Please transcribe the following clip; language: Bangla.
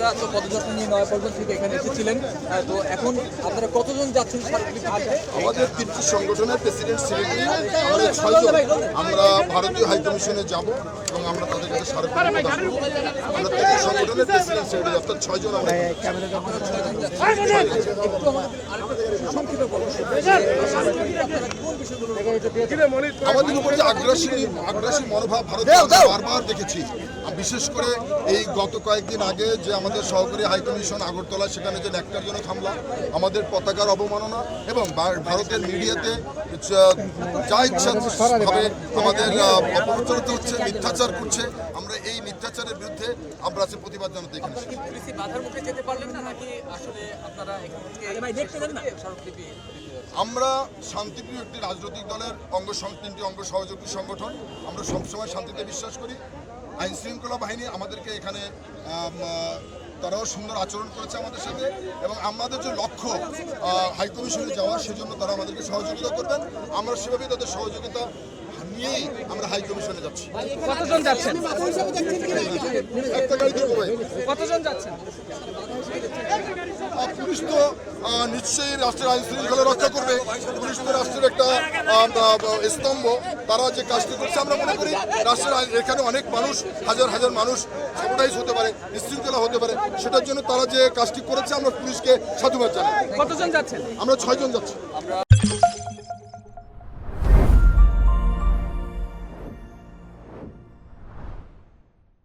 আপনারা তো পদযাত্রা নিয়ে নয়াপল্টন থেকে এখানে এসেছিলেন, তো এখন আপনারা কতজন যাচ্ছেন স্মারকলিপি? আমাদের 3টি সংগঠনের প্রেসিডেন্ট সেক্রেটারি আমরা 6 জন আমরা ভারতীয় হাইকমিশনে যাব এবং আমরা তাদের কাছে স্মারকলিপি প্রদান করব। আমরা 3টি সংগঠনের প্রেসিডেন্ট সেক্রেটারি অর্থাৎ 6 জন আমরা একটু আমাদের সংক্ষেপে বলুন আপনারা কোন বিষয়গুলো আমাদের উপর যে আগ্রাসী মনোভাব ভারতে আমরা বারবার দেখেছি। বিশেষ করে এই গত কয়েকদিন আগে যে আমাদের সহকারী হাইকমিশন আগরতলা সেখানে যে ন্যাক্কারজনক হামলা, আমাদের পতাকার অবমাননা এবং ভারতের মিডিয়াতে যা ইচ্ছা ভাবে আমাদের অপপ্রচারিত হচ্ছে, মিথ্যাচার করছে। আমরা এই মিথ্যাচারের বিরুদ্ধে আমরা আজকে প্রতিবাদ জানাতে এখানে এসেছি। পুলিশি বাধার মুখে যেতে পারলেন না নাকি আসলে আপনারা এখান থেকে স্মারকলিপি? আমরা শান্তিপ্রিয় একটি রাজনৈতিক দলের 3টি অঙ্গ সহযোগী সংগঠন। আমরা সবসময় শান্তিতে বিশ্বাস করি। আইন শৃঙ্খলা বাহিনী আমাদেরকে এখানে তারাও সুন্দর আচরণ করেছে আমাদের সাথে এবং আমাদের যে লক্ষ্য হাইকমিশনে যাওয়া, সেজন্য তারা আমাদেরকে সহযোগিতা করবেন। আমরা সেভাবেই তাদের সহযোগিতা নিয়েই আমরা হাইকমিশনে যাচ্ছি। কতজন যাচ্ছেন? একটা গাড়িতে করে কতজন যাচ্ছেন? পুলিশ তো নিশ্চয়ই রাষ্ট্রের আইন শৃঙ্খলা রক্ষা করবে। পুলিশ তো রাষ্ট্রের একটা স্তম্ভ। তারা যে কাজটি করছে আমরা মনে করি রাষ্ট্রের এখানে অনেক মানুষ, হাজার হাজার মানুষ সাপোর্টাইজ হতে পারে, বিশৃঙ্খলা হতে পারে। সেটার জন্য তারা যে কাজটি করেছে আমরা পুলিশকে সাধুবাদ জানাই। কতজন যাচ্ছেন? আমরা 6 জন যাচ্ছি।